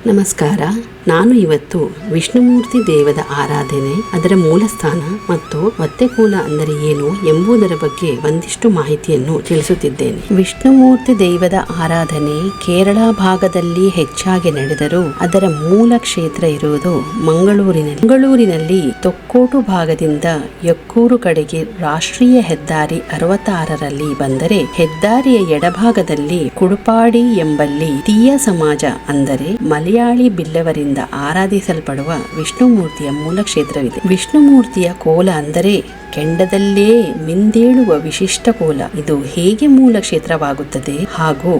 ನಮಸ್ಕಾರ. ನಾನು ಇವತ್ತು ವಿಷ್ಣುಮೂರ್ತಿ ದೇವದ ಆರಾಧನೆ, ಅದರ ಮೂಲಸ್ಥಾನ ಮತ್ತು ಒತ್ತೆಕೋಲ ಅಂದರೆ ಏನು ಎಂಬುದರ ಬಗ್ಗೆ ಒಂದಿಷ್ಟು ಮಾಹಿತಿಯನ್ನು ತಿಳಿಸುತ್ತಿದ್ದೇನೆ. ವಿಷ್ಣುಮೂರ್ತಿ ದೈವದ ಆರಾಧನೆ ಕೇರಳ ಭಾಗದಲ್ಲಿ ಹೆಚ್ಚಾಗಿ ನಡೆದರೂ ಅದರ ಮೂಲ ಕ್ಷೇತ್ರ ಇರುವುದು ಮಂಗಳೂರಿನಲ್ಲಿ ತೊಕ್ಕೋಟು ಭಾಗದಿಂದ ಯಕ್ಕೂರು ಕಡೆಗೆ ರಾಷ್ಟ್ರೀಯ ಹೆದ್ದಾರಿ 66ರಲ್ಲಿ ಬಂದರೆ ಹೆದ್ದಾರಿಯ ಎಡಭಾಗದಲ್ಲಿ ಕುಡುಪಾಡಿ ಎಂಬಲ್ಲಿ ತೀಯ ಸಮಾಜ ಅಂದರೆ ಮಲಯಾಳಿ ಬಿಲ್ಲವರಿಂದ ಆರಾಧಿಸಲ್ಪಡುವ ವಿಷ್ಣುಮೂರ್ತಿಯ ಮೂಲ ಕ್ಷೇತ್ರವಿದೆ. ವಿಷ್ಣುಮೂರ್ತಿಯ ಕೋಲ ಅಂದರೆ ಕೆಂಡದಲ್ಲೇ ಮಿಂದೇಳುವ ವಿಶಿಷ್ಟ ಕೋಲ. ಇದು ಹೇಗೆ ಮೂಲ ಕ್ಷೇತ್ರವಾಗುತ್ತದೆ ಹಾಗೂ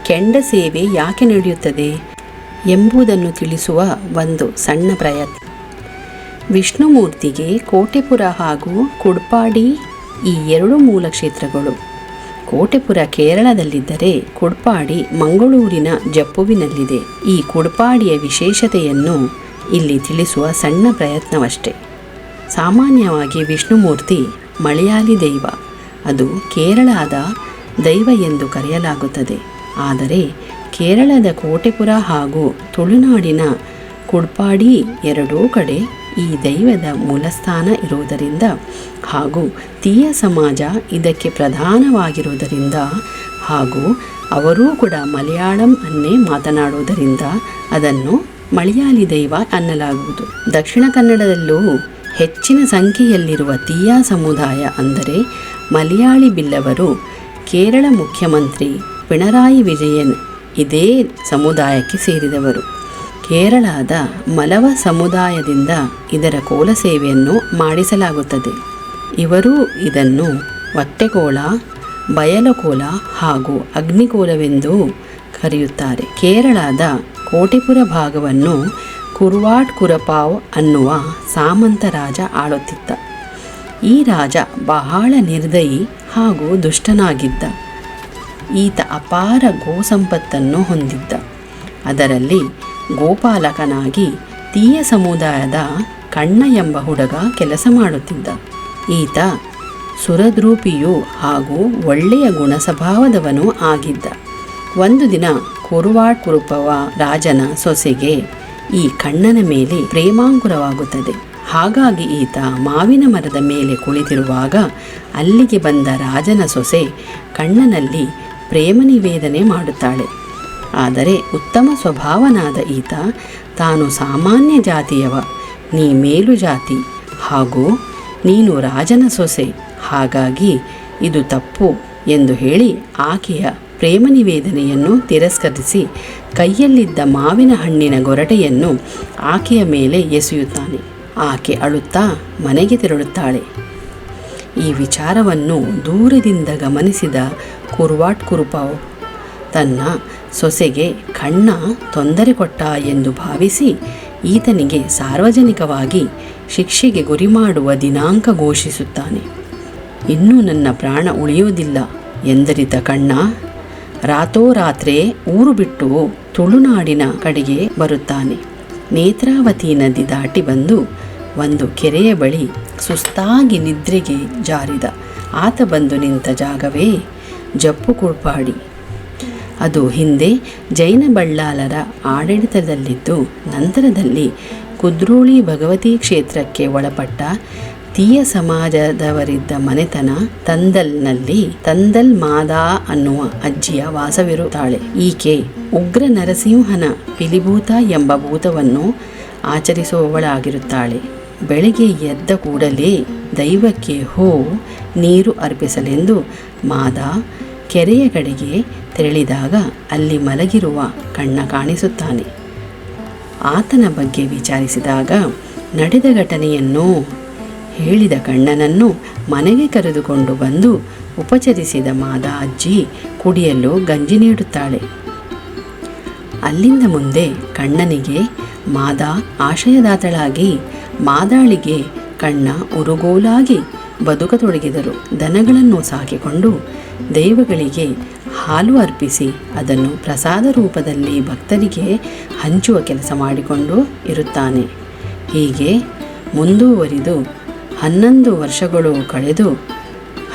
ಕೆಂಡ ಸೇವೆ ಯಾಕೆ ನಡೆಯುತ್ತದೆ ಎಂಬುದನ್ನು ತಿಳಿಸುವ ಒಂದು ಸಣ್ಣ ಪ್ರಯತ್ನ. ವಿಷ್ಣುಮೂರ್ತಿಗೆ ಕೋಟೆಪುರ ಹಾಗೂ ಕುಡ್ಪಾಡಿ ಈ ಎರಡು ಮೂಲ ಕ್ಷೇತ್ರಗಳು. ಕೋಟೆಪುರ ಕೇರಳದಲ್ಲಿದ್ದರೆ ಕುಡ್ಪಾಡಿ ಮಂಗಳೂರಿನ ಜಪ್ಪುವಿನಲ್ಲಿದೆ. ಈ ಕುಡ್ಪಾಡಿಯ ವಿಶೇಷತೆಯನ್ನು ಇಲ್ಲಿ ತಿಳಿಸುವ ಸಣ್ಣ ಪ್ರಯತ್ನವಷ್ಟೇ. ಸಾಮಾನ್ಯವಾಗಿ ವಿಷ್ಣುಮೂರ್ತಿ ಮಲಯಾಳಿ ದೈವ, ಅದು ಕೇರಳದ ದೈವ ಎಂದು ಕರೆಯಲಾಗುತ್ತದೆ. ಆದರೆ ಕೇರಳದ ಕೋಟೆಪುರ ಹಾಗೂ ತುಳುನಾಡಿನ ಕುಡ್ಪಾಡಿ ಎರಡೂ ಕಡೆ ಈ ದೈವದ ಮೂಲಸ್ಥಾನ ಇರುವುದರಿಂದ ಹಾಗೂ ತೀಯ ಸಮಾಜ ಇದಕ್ಕೆ ಪ್ರಧಾನವಾಗಿರುವುದರಿಂದ ಹಾಗೂ ಅವರೂ ಕೂಡ ಮಲಯಾಳಂ ಅನ್ನೇ ಮಾತನಾಡುವುದರಿಂದ ಅದನ್ನು ಮಲಯಾಳಿ ದೈವ ಅನ್ನಲಾಗುವುದು. ದಕ್ಷಿಣ ಕನ್ನಡದಲ್ಲೂ ಹೆಚ್ಚಿನ ಸಂಖ್ಯೆಯಲ್ಲಿರುವ ತೀಯ ಸಮುದಾಯ ಅಂದರೆ ಮಲಯಾಳಿ ಬಿಲ್ಲವರು ಕೇರಳ ಮುಖ್ಯಮಂತ್ರಿ ಪಿಣರಾಯಿ ವಿಜಯನ್ ಇದೇ ಸಮುದಾಯಕ್ಕೆ ಸೇರಿದವರು. ಕೇರಳದ ಮಲವ ಸಮುದಾಯದಿಂದ ಇದರ ಕೋಲ ಸೇವೆಯನ್ನು ಮಾಡಿಸಲಾಗುತ್ತದೆ. ಇವರು ಇದನ್ನು ಒತ್ತೆಕೋಲ, ಬಯಲಕೋಲ ಹಾಗೂ ಅಗ್ನಿಕೋಲವೆಂದು ಕರೆಯುತ್ತಾರೆ. ಕೇರಳದ ಕೋಟೆಪುರ ಭಾಗವನ್ನು ಕುರುವಾಟ್ ಕುರಪಾವ್ ಅನ್ನುವ ಸಾಮಂತ ರಾಜ ಆಳುತ್ತಿದ್ದ. ಈ ರಾಜ ಬಹಳ ನಿರ್ದಯಿ ಹಾಗೂ ದುಷ್ಟನಾಗಿದ್ದ. ಈತ ಅಪಾರ ಗೋಸಂಪತ್ತನ್ನು ಹೊಂದಿದ್ದ. ಅದರಲ್ಲಿ ಗೋಪಾಲಕನಾಗಿ ತೀಯ ಸಮುದಾಯದ ಕಣ್ಣ ಎಂಬ ಹುಡುಗ ಕೆಲಸ ಮಾಡುತ್ತಿದ್ದ. ಈತ ಸುರದ್ರೂಪಿಯೂ ಹಾಗೂ ಒಳ್ಳೆಯ ಗುಣ ಸ್ವಭಾವದವನೂ ಆಗಿದ್ದ. ಒಂದು ದಿನ ಕುರುವಾಟ್ ಕುರುಪವ ರಾಜನ ಸೊಸೆಗೆ ಈ ಕಣ್ಣನ ಮೇಲೆ ಪ್ರೇಮಾಂಕುರವಾಗುತ್ತದೆ. ಹಾಗಾಗಿ ಈತ ಮಾವಿನ ಮರದ ಮೇಲೆ ಕುಳಿತಿರುವಾಗ ಅಲ್ಲಿಗೆ ಬಂದ ರಾಜನ ಸೊಸೆ ಕಣ್ಣನಲ್ಲಿ ಪ್ರೇಮ ನಿವೇದನೆ ಮಾಡುತ್ತಾಳೆ. ಆದರೆ ಉತ್ತಮ ಸ್ವಭಾವನಾದ ಈತ ತಾನು ಸಾಮಾನ್ಯ ಜಾತಿಯವ, ನೀ ಮೇಲು ಜಾತಿ ಹಾಗೂ ನೀನು ರಾಜನ ಸೊಸೆ, ಹಾಗಾಗಿ ಇದು ತಪ್ಪು ಎಂದು ಹೇಳಿ ಆಕೆಯ ಪ್ರೇಮ ನಿವೇದನೆಯನ್ನು ತಿರಸ್ಕರಿಸಿ ಕೈಯಲ್ಲಿದ್ದ ಮಾವಿನ ಹಣ್ಣಿನ ಗೊರಟೆಯನ್ನು ಆಕೆಯ ಮೇಲೆ ಎಸೆಯುತ್ತಾನೆ. ಆಕೆ ಅಳುತ್ತಾ ಮನೆಗೆ ತೆರಳುತ್ತಾಳೆ. ಈ ವಿಚಾರವನ್ನು ದೂರದಿಂದ ಗಮನಿಸಿದ ಕುರುವಾಟ್ ಕುರುಪಾವ್ ತನ್ನ ಸೊಸೆಗೆ ಕಣ್ಣ ತೊಂದರೆ ಕೊಟ್ಟ ಎಂದು ಭಾವಿಸಿ ಈತನಿಗೆ ಸಾರ್ವಜನಿಕವಾಗಿ ಶಿಕ್ಷೆಗೆ ಗುರಿ ಮಾಡುವ ದಿನಾಂಕ ಘೋಷಿಸುತ್ತಾನೆ. ಇನ್ನೂ ನನ್ನ ಪ್ರಾಣ ಉಳಿಯುವುದಿಲ್ಲ ಎಂದರಿತ ಕಣ್ಣ ರಾತ್ರೋರಾತ್ರೆ ಊರು ಬಿಟ್ಟು ತುಳುನಾಡಿನ ಕಡೆಗೆ ಬರುತ್ತಾನೆ. ನೇತ್ರಾವತಿ ನದಿ ದಾಟಿ ಬಂದು ಒಂದು ಕೆರೆಯ ಬಳಿ ಸುಸ್ತಾಗಿ ನಿದ್ರೆಗೆ ಜಾರಿದ. ಆತ ಬಂದು ನಿಂತ ಜಾಗವೇ ಜಪ್ಪು ಕುಡ್ಪಾಡಿ. ಅದು ಹಿಂದೆ ಜೈನ ಬಳ್ಳಾಲರ ಆಡಳಿತದಲ್ಲಿದ್ದು ನಂತರದಲ್ಲಿ ಕುದ್ರೋಳಿ ಭಗವತಿ ಕ್ಷೇತ್ರಕ್ಕೆ ಒಳಪಟ್ಟ ತೀಯ ಸಮಾಜದವರಿದ್ದ ಮನೆತನ ತಂದಲ್ನಲ್ಲಿ ತಂದಲ್ ಮಾದಾ ಅನ್ನುವ ಅಜ್ಜಿಯ ವಾಸವಿರುತ್ತಾಳೆ. ಈಕೆ ಉಗ್ರ ನರಸಿಂಹನ ಪಿಲಿಭೂತ ಎಂಬ ಭೂತವನ್ನು ಆಚರಿಸುವವಳಾಗಿರುತ್ತಾಳೆ. ಬೆಳಗ್ಗೆ ಎದ್ದ ಕೂಡಲೇ ದೈವಕ್ಕೆ ನೀರು ಅರ್ಪಿಸಲೆಂದು ಮಾದಾ ಕೆರೆಯ ಕಡೆಗೆ ತೆರಳಿದಾಗ ಅಲ್ಲಿ ಮಲಗಿರುವ ಕಣ್ಣ ಕಾಣಿಸುತ್ತಾನೆ. ಆತನ ಬಗ್ಗೆ ವಿಚಾರಿಸಿದಾಗ ನಡೆದ ಘಟನೆಯನ್ನು ಹೇಳಿದ ಕಣ್ಣನನ್ನು ಮನೆಗೆ ಕರೆದುಕೊಂಡು ಬಂದು ಉಪಚರಿಸಿದ ಮಾದಾ ಅಜ್ಜಿ ಕುಡಿಯಲು ಗಂಜಿ ನೀಡುತ್ತಾಳೆ. ಅಲ್ಲಿಂದ ಮುಂದೆ ಕಣ್ಣನಿಗೆ ಮಾದಾ ಆಶಯದಾತಳಾಗಿ ಮಾದಾಳಿಗೆ ಕಣ್ಣ ಉರುಗೋಲಾಗಿ ಬದುಕತೊಡಗಿದರು. ದನಗಳನ್ನು ಸಾಕಿಕೊಂಡು ದೈವಗಳಿಗೆ ಹಾಲು ಅರ್ಪಿಸಿ ಅದನ್ನು ಪ್ರಸಾದ ರೂಪದಲ್ಲಿ ಭಕ್ತರಿಗೆ ಹಂಚುವ ಕೆಲಸ ಮಾಡಿಕೊಂಡು ಇರುತ್ತಾನೆ. ಹೀಗೆ ಮುಂದುವರಿದು 11 ವರ್ಷಗಳು ಕಳೆದು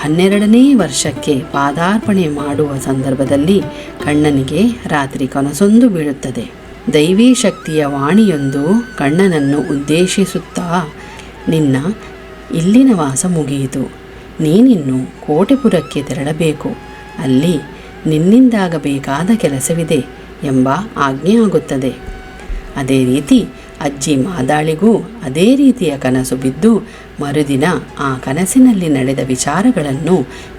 12ನೇ ವರ್ಷಕ್ಕೆ ಪಾದಾರ್ಪಣೆ ಮಾಡುವ ಸಂದರ್ಭದಲ್ಲಿ ಕಣ್ಣನಿಗೆ ರಾತ್ರಿ ಕನಸೊಂದು ಬೀಳುತ್ತದೆ. ದೈವೀ ಶಕ್ತಿಯ ವಾಣಿಯೊಂದು ಕಣ್ಣನನ್ನು ಉದ್ದೇಶಿಸುತ್ತಾ, ನಿನ್ನ ಇಲ್ಲಿನ ವಾಸ ಮುಗಿಯಿತು, ನೀನಿನ್ನು ಕೋಟೆಪುರಕ್ಕೆ ತೆರಳಬೇಕು, ಅಲ್ಲಿ ನಿನ್ನಿಂದಾಗಬೇಕಾದ ಕೆಲಸವಿದೆ ಎಂಬ ಆಜ್ಞೆ ಆಗುತ್ತದೆ. ಅದೇ ರೀತಿ ಅಜ್ಜಿ ಮಾದಾಳಿಗೂ ಅದೇ ರೀತಿಯ ಕನಸು ಬಿದ್ದು ಮರುದಿನ ಆ ಕನಸಿನಲ್ಲಿ ನಡೆದ ವಿಚಾರಗಳನ್ನು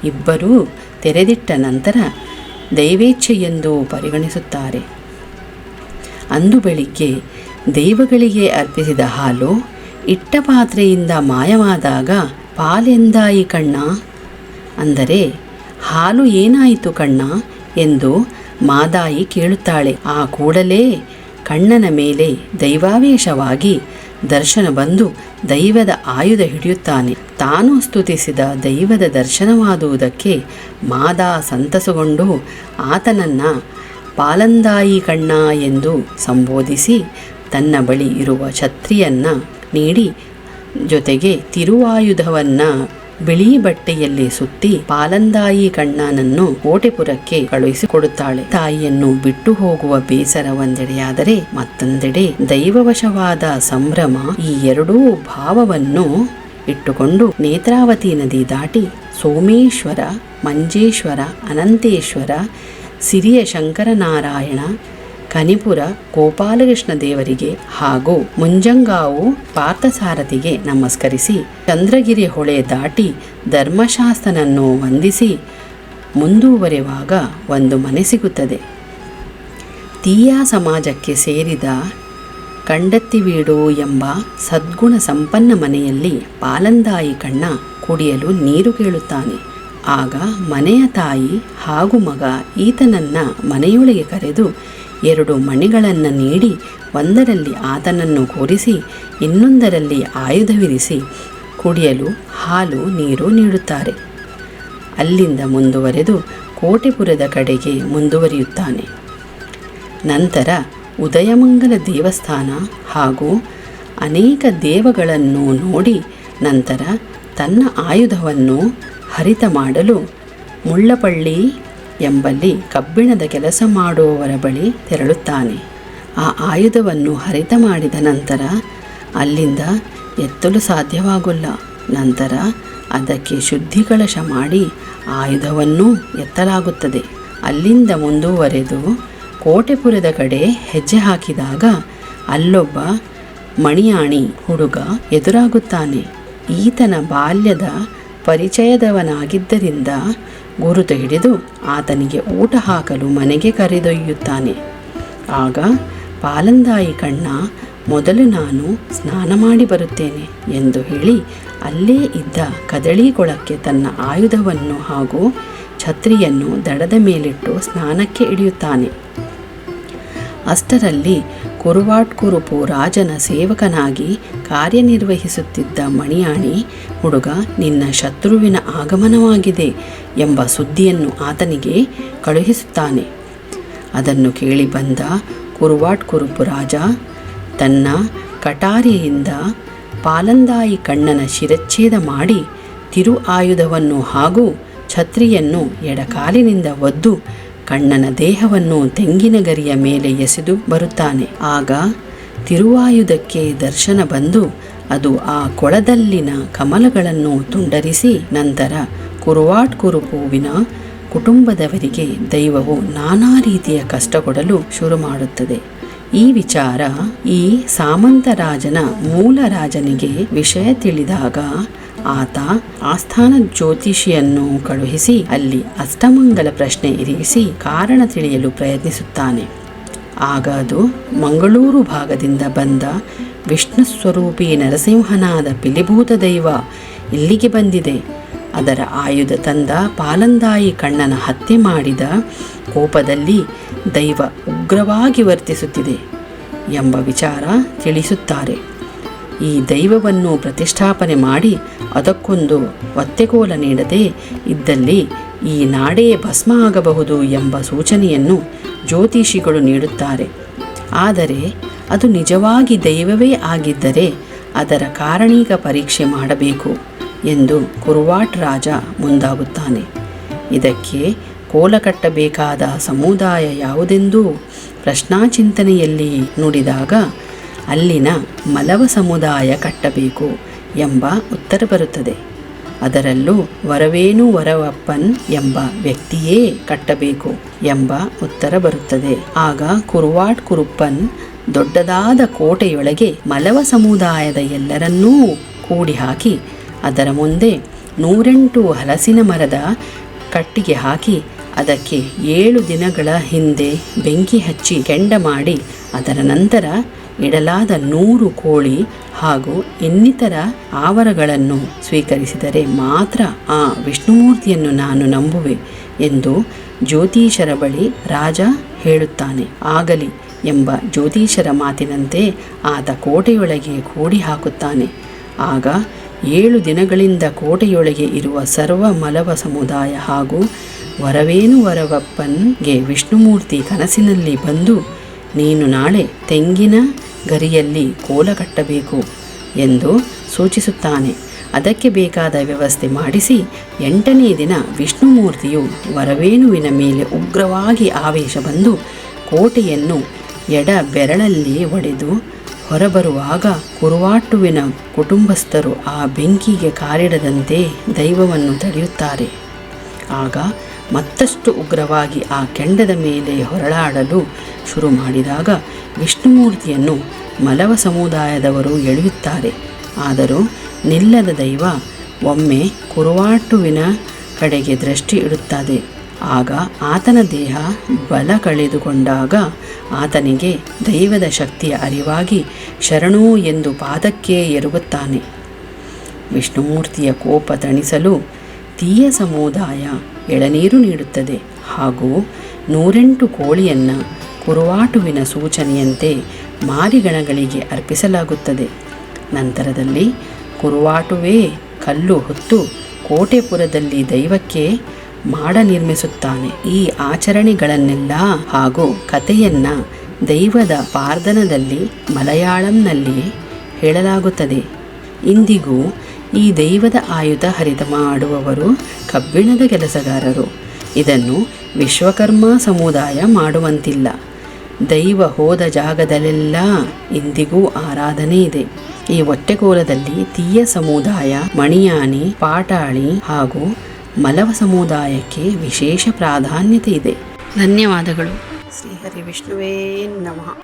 ಇಬ್ಬರೂ ತೆರೆದಿಟ್ಟ ನಂತರ ದೈವೇಚ್ಛೆಯೆಂದು ಪರಿಗಣಿಸುತ್ತಾರೆ. ಅಂದು ಬೆಳಿಗ್ಗೆ ದೈವಗಳಿಗೆ ಅರ್ಪಿಸಿದ ಹಾಲು ಇಟ್ಟ ಪಾತ್ರೆಯಿಂದ ಮಾಯವಾದಾಗ ಪಾಲೆಂದಾಯಿ ಕಣ್ಣ, ಅಂದರೆ ಹಾಲು ಏನಾಯಿತು ಕಣ್ಣ ಎಂದು ಮಾದಾಯಿ ಕೇಳುತ್ತಾಳೆ. ಆ ಕೂಡಲೇ ಕಣ್ಣನ ಮೇಲೆ ದೈವಾವೇಶವಾಗಿ ದರ್ಶನ ಬಂದು ದೈವದ ಆಯುಧ ಹಿಡಿಯುತ್ತಾನೆ. ತಾನು ಸ್ತುತಿಸಿದ ದೈವದ ದರ್ಶನವಾದುದಕ್ಕೆ ಮಾದ ಸಂತಸಗೊಂಡು ಆತನನ್ನು ಪಾಲಂದಾಯಿ ಕಣ್ಣ ಎಂದು ಸಂಬೋಧಿಸಿ ತನ್ನ ಬಳಿ ಇರುವ ಛತ್ರಿಯನ್ನು ನೀಡಿ ಜೊತೆಗೆ ತಿರುವಾಯುಧವನ್ನು ಬಿಳಿ ಬಟ್ಟೆಯಲ್ಲಿ ಸುತ್ತಿ ಪಾಲಂದಾಯಿ ಕಣ್ಣನನ್ನು ಕೋಟೆಪುರಕ್ಕೆ ಕಳುಹಿಸಿಕೊಡುತ್ತಾಳೆ. ತಾಯಿಯನ್ನು ಬಿಟ್ಟು ಹೋಗುವ ಬೇಸರ ಒಂದೆಡೆಯಾದರೆ ಮತ್ತೊಂದೆಡೆ ದೈವವಶವಾದ ಸಂಭ್ರಮ ಈ ಎರಡೂ ಭಾವವನ್ನು ಇಟ್ಟುಕೊಂಡು ನೇತ್ರಾವತಿ ನದಿ ದಾಟಿ ಸೋಮೇಶ್ವರ, ಮಂಜೇಶ್ವರ, ಅನಂತೇಶ್ವರ, ಸಿರಿಯ ಶಂಕರನಾರಾಯಣ, ಕನಿಪುರ ಗೋಪಾಲಕೃಷ್ಣ ದೇವರಿಗೆ ಹಾಗೂ ಮುಂಜಂಗಾವು ಪಾರ್ಥಸಾರಥಿಗೆ ನಮಸ್ಕರಿಸಿ ಚಂದ್ರಗಿರಿ ಹೊಳೆ ದಾಟಿ ಧರ್ಮಶಾಸ್ತ್ರನನ್ನು ವಂದಿಸಿ ಮುಂದುವರೆವಾಗ ಒಂದು ಮನೆ ಸಿಗುತ್ತದೆ. ತೀಯಾ ಸಮಾಜಕ್ಕೆ ಸೇರಿದ ಕಂಡತ್ತಿವೀಡು ಎಂಬ ಸದ್ಗುಣ ಸಂಪನ್ನ ಮನೆಯಲ್ಲಿ ಪಾಲಂದಾಯಿ ಕಣ್ಣ ಕುಡಿಯಲು ನೀರು ಕೇಳುತ್ತಾನೆ. ಆಗ ಮನೆಯ ತಾಯಿ ಹಾಗೂ ಮಗ ಈತನನ್ನು ಮನೆಯೊಳಗೆ ಕರೆದು 2 ಮಣಿಗಳನ್ನು ನೀಡಿ ಒಂದರಲ್ಲಿ ಆತನನ್ನು ಕೂರಿಸಿ ಇನ್ನೊಂದರಲ್ಲಿ ಆಯುಧವಿರಿಸಿ ಕುಡಿಯಲು ಹಾಲು ನೀರು ನೀಡುತ್ತಾರೆ. ಅಲ್ಲಿಂದ ಮುಂದುವರೆದು ಕೋಟೆಪುರದ ಕಡೆಗೆ ಮುಂದುವರಿಯುತ್ತಾನೆ. ನಂತರ ಉದಯಮಂಗಲ ದೇವಸ್ಥಾನ ಹಾಗೂ ಅನೇಕ ದೇವಗಳನ್ನು ನೋಡಿ ನಂತರ ತನ್ನ ಆಯುಧವನ್ನು ಹರಿತ ಮಾಡಲು ಮುಳ್ಳಪಳ್ಳಿ ಎಂಬಲ್ಲಿ ಕಬ್ಬಿಣದ ಕೆಲಸ ಮಾಡುವವರ ಬಳಿ ತೆರಳುತ್ತಾನೆ. ಆ ಆಯುಧವನ್ನು ಹರಿತ ಮಾಡಿದ ನಂತರ ಅಲ್ಲಿಂದ ಎತ್ತಲು ಸಾಧ್ಯವಾಗಲ್ಲ. ನಂತರ ಅದಕ್ಕೆ ಶುದ್ಧಿ ಕಳಶ ಮಾಡಿ ಆಯುಧವನ್ನು ಎತ್ತಲಾಗುತ್ತದೆ. ಅಲ್ಲಿಂದ ಮುಂದುವರೆದು ಕೋಟೆಪುರದ ಕಡೆ ಹೆಜ್ಜೆ ಹಾಕಿದಾಗ ಅಲ್ಲೊಬ್ಬ ಮಣಿಯಾಣಿ ಹುಡುಗ ಎದುರಾಗುತ್ತಾನೆ. ಈತನ ಬಾಲ್ಯದ ಪರಿಚಯದವನಾಗಿದ್ದರಿಂದ ಗುರುತು ಹಿಡಿದು ಆತನಿಗೆ ಊಟ ಹಾಕಲು ಮನೆಗೆ ಕರೆದೊಯ್ಯುತ್ತಾನೆ. ಆಗ ಪಾಲಂದಾಯಿ ಕಣ್ಣ, ಮೊದಲು ನಾನು ಸ್ನಾನ ಮಾಡಿ ಬರುತ್ತೇನೆ ಎಂದು ಹೇಳಿ ಅಲ್ಲೇ ಇದ್ದ ಕದಳಿ ಕೊಳಕ್ಕೆ ತನ್ನ ಆಯುಧವನ್ನು ಹಾಗೂ ಛತ್ರಿಯನ್ನು ದಡದ ಮೇಲಿಟ್ಟು ಸ್ನಾನಕ್ಕೆ ಇಳಿಯುತ್ತಾನೆ. ಅಷ್ಟರಲ್ಲಿ ಕುರುವಾಟ್ಕುರುಪು ರಾಜನ ಸೇವಕನಾಗಿ ಕಾರ್ಯನಿರ್ವಹಿಸುತ್ತಿದ್ದ ಮಣಿಯಾಣಿ ಹುಡುಗ ನಿನ್ನ ಶತ್ರುವಿನ ಆಗಮನವಾಗಿದೆ ಎಂಬ ಸುದ್ದಿಯನ್ನು ಆತನಿಗೆ ಕಳುಹಿಸುತ್ತಾನೆ. ಅದನ್ನು ಕೇಳಿ ಬಂದ ಕುರುವಾಟ್ಕುರುಪು ರಾಜ ತನ್ನ ಕಟಾರಿಯಿಂದ ಪಾಲಂದಾಯಿ ಕಣ್ಣನ ಶಿರಚ್ಛೇದ ಮಾಡಿ ತಿರು ಆಯುಧವನ್ನು ಹಾಗೂ ಛತ್ರಿಯನ್ನು ಎಡಕಾಲಿನಿಂದ ಒದ್ದು ಕಣ್ಣನ ದೇಹವನ್ನು ತೆಂಗಿನ ಗರಿಯ ಮೇಲೆ ಎಸೆದು ಬರುತ್ತಾನೆ. ಆಗ ತಿರುವಾಯುಧಕ್ಕೆ ದರ್ಶನ ಬಂದು ಅದು ಆ ಕೊಳದಲ್ಲಿನ ಕಮಲಗಳನ್ನು ತುಂಡರಿಸಿ ನಂತರ ಕುರುವಾಟ್ಕುರುಪುವಿನ ಕುಟುಂಬದವರಿಗೆ ದೈವವು ನಾನಾ ರೀತಿಯ ಕಷ್ಟ ಕೊಡಲು ಶುರು ಮಾಡುತ್ತದೆ. ಈ ವಿಚಾರ ಈ ಸಾಮಂತ ರಾಜನ ಮೂಲ ರಾಜನಿಗೆ ವಿಷಯ ತಿಳಿದಾಗ ಆತ ಆಸ್ಥಾನ ಜ್ಯೋತಿಷಿಯನ್ನು ಕಳುಹಿಸಿ ಅಲ್ಲಿ ಅಷ್ಟಮಂಗಲ ಪ್ರಶ್ನೆ ಇರಿಸಿ ಕಾರಣ ತಿಳಿಯಲು ಪ್ರಯತ್ನಿಸುತ್ತಾನೆ. ಆಗ ಅದು ಮಂಗಳೂರು ಭಾಗದಿಂದ ಬಂದ ವಿಷ್ಣು ಸ್ವರೂಪಿ ನರಸಿಂಹನಾದ ಪಿಲಿಭೂತ ದೈವ ಇಲ್ಲಿಗೆ ಬಂದಿದೆ. ಅದರ ಆಯುಧ ತಂದ ಪಾಲಂದಾಯಿ ಕಣ್ಣನ ಹತ್ಯೆ ಮಾಡಿದ ಕೋಪದಲ್ಲಿ ದೈವ ಉಗ್ರವಾಗಿ ವರ್ತಿಸುತ್ತಿದೆ ಎಂಬ ವಿಚಾರ ತಿಳಿಸುತ್ತಾರೆ. ಈ ದೈವವನ್ನು ಪ್ರತಿಷ್ಠಾಪನೆ ಮಾಡಿ ಅದಕ್ಕೊಂದು ಒತ್ತೆಕೋಲ ನೀಡದೆ ಇದ್ದಲ್ಲಿ ಈ ನಾಡೇ ಭಸ್ಮ ಆಗಬಹುದು ಎಂಬ ಸೂಚನೆಯನ್ನು ಜ್ಯೋತಿಷಿಗಳು ನೀಡುತ್ತಾರೆ. ಆದರೆ ಅದು ನಿಜವಾಗಿ ದೈವವೇ ಆಗಿದ್ದರೆ ಅದರ ಕಾರಣೀಕ ಪರೀಕ್ಷೆ ಮಾಡಬೇಕು ಎಂದು ಕುರುವಾಟ್ ರಾಜ ಮುಂದಾಗುತ್ತಾನೆ. ಇದಕ್ಕೆ ಕೋಲ ಕಟ್ಟಬೇಕಾದ ಸಮುದಾಯ ಯಾವುದೆಂದೂ ಪ್ರಶ್ನಾಚಿಂತನೆಯಲ್ಲಿ ನುಡಿದಾಗ ಅಲ್ಲಿನ ಮಲವ ಸಮುದಾಯ ಕಟ್ಟಬೇಕು ಎಂಬ ಉತ್ತರ ಬರುತ್ತದೆ. ಅದರಲ್ಲೂ ವರವೇನು ವರವಪ್ಪನ್ ಎಂಬ ವ್ಯಕ್ತಿಯೇ ಕಟ್ಟಬೇಕು ಎಂಬ ಉತ್ತರ ಬರುತ್ತದೆ. ಆಗ ಕುರುವಾಟ್ ಕುರುಪ್ಪನ್ ದೊಡ್ಡದಾದ ಕೋಟೆಯೊಳಗೆ ಮಲವ ಸಮುದಾಯದ ಎಲ್ಲರನ್ನೂ ಕೂಡಿ ಹಾಕಿ ಅದರ ಮುಂದೆ 108 ಹಲಸಿನ ಮರದ ಕಟ್ಟಿಗೆ ಹಾಕಿ ಅದಕ್ಕೆ 7 ದಿನಗಳ ಹಿಂದೆ ಬೆಂಕಿ ಹಚ್ಚಿ ಕೆಂಡ ಮಾಡಿ ಅದರ ನಂತರ ಇಡಲಾದ 100 ಕೋಳಿ ಹಾಗೂ ಇನ್ನಿತರ ಆವರಗಳನ್ನು ಸ್ವೀಕರಿಸಿದರೆ ಮಾತ್ರ ಆ ವಿಷ್ಣುಮೂರ್ತಿಯನ್ನು ನಾನು ನಂಬುವೆ ಎಂದು ಜ್ಯೋತಿಷರ ಬಳಿ ರಾಜ ಹೇಳುತ್ತಾನೆ. ಆಗಲಿ ಎಂಬ ಜ್ಯೋತಿಷರ ಮಾತಿನಂತೆ ಆತ ಕೋಟೆಯೊಳಗೆ ಕೂಡಿ ಹಾಕುತ್ತಾನೆ. ಆಗ 7 ದಿನಗಳಿಂದ ಕೋಟೆಯೊಳಗೆ ಇರುವ ಸರ್ವ ಮಲವ ಸಮುದಾಯ ಹಾಗೂ ವರವೇನು ವರವಪ್ಪನ್ಗೆ ವಿಷ್ಣುಮೂರ್ತಿ ಕನಸಿನಲ್ಲಿ ಬಂದು ನೀನು ನಾಳೆ ತೆಂಗಿನ ಗರಿಯಲ್ಲಿ ಕೋಲ ಕಟ್ಟಬೇಕು ಎಂದು ಸೂಚಿಸುತ್ತಾನೆ. ಅದಕ್ಕೆ ಬೇಕಾದ ವ್ಯವಸ್ಥೆ ಮಾಡಿಸಿ 8ನೇ ದಿನ ವಿಷ್ಣುಮೂರ್ತಿಯು ವರವೇಣುವಿನ ಮೇಲೆ ಉಗ್ರವಾಗಿ ಆವೇಶ ಬಂದು ಕೋಟೆಯನ್ನು ಎಡ ಬೆರಳಲ್ಲಿ ಒಡೆದು ಹೊರಬರುವಾಗ ಕುರುವಾಟುವಿನ ಕುಟುಂಬಸ್ಥರು ಆ ಬೆಂಕಿಗೆ ಕಾಲಿಡದಂತೆ ದೈವವನ್ನು ತಡೆಯುತ್ತಾರೆ. ಆಗ ಮತ್ತಷ್ಟು ಉಗ್ರವಾಗಿ ಆ ಕೆಂಡದ ಮೇಲೆ ಹೊರಳಾಡಲು ಶುರು ಮಾಡಿದಾಗ ವಿಷ್ಣುಮೂರ್ತಿಯನ್ನು ಮಲವ ಸಮುದಾಯದವರು ಎಳೆಯುತ್ತಾರೆ. ಆದರೂ ನಿಲ್ಲದ ದೈವ ಒಮ್ಮೆ ಕುರುವಾಟುವಿನ ಕಡೆಗೆ ದೃಷ್ಟಿ ಇಡುತ್ತದೆ. ಆಗ ಆತನ ದೇಹ ಬಲ ಕಳೆದುಕೊಂಡಾಗ ಆತನಿಗೆ ದೈವದ ಶಕ್ತಿಯ ಅರಿವಾಗಿ ಶರಣು ಎಂದು ಪಾದಕ್ಕೆ ಎರಗುತ್ತಾನೆ. ವಿಷ್ಣುಮೂರ್ತಿಯ ಕೋಪ ತಣಿಸಲು ತೀಯ ಸಮುದಾಯ ಎಳನೀರು ನೀಡುತ್ತದೆ ಹಾಗೂ 108 ಕೋಳಿಯನ್ನು ಕುರುವಾಟುವಿನ ಸೂಚನೆಯಂತೆ ಮಾರಿಗಣಗಳಿಗೆ ಅರ್ಪಿಸಲಾಗುತ್ತದೆ. ನಂತರದಲ್ಲಿ ಕುರುವಾಟುವೇ ಕಲ್ಲು ಹೊತ್ತು ಕೋಟೆಪುರದಲ್ಲಿ ದೈವಕ್ಕೆ ಮಾಡ ನಿರ್ಮಿಸುತ್ತಾನೆ. ಈ ಆಚರಣೆಗಳನ್ನೆಲ್ಲ ಹಾಗೂ ಕಥೆಯನ್ನು ದೈವದ ಪಾರ್ಧನದಲ್ಲಿ ಮಲಯಾಳಂನಲ್ಲಿ ಹೇಳಲಾಗುತ್ತದೆ. ಇಂದಿಗೂ ಈ ದೈವದ ಆಯುಧ ಹರಿತ ಮಾಡುವವರು ಕಬ್ಬಿಣದ ಕೆಲಸಗಾರರು. ಇದನ್ನು ವಿಶ್ವಕರ್ಮ ಸಮುದಾಯ ಮಾಡುವಂತಿಲ್ಲ. ದೈವ ಹೋದ ಜಾಗದಲ್ಲೆಲ್ಲ ಇಂದಿಗೂ ಆರಾಧನೆ ಇದೆ. ಈ ಹೊಟ್ಟೆಕೋಲದಲ್ಲಿ ತೀಯ ಸಮುದಾಯ, ಮಣಿಯಾನಿ, ಪಾಟಾಳಿ ಹಾಗೂ ಮಲವ ಸಮುದಾಯಕ್ಕೆ ವಿಶೇಷ ಪ್ರಾಧಾನ್ಯತೆ ಇದೆ. ಧನ್ಯವಾದಗಳು. ಶ್ರೀ ಹರಿ ವಿಷ್ಣುವೇ ನಮಃ.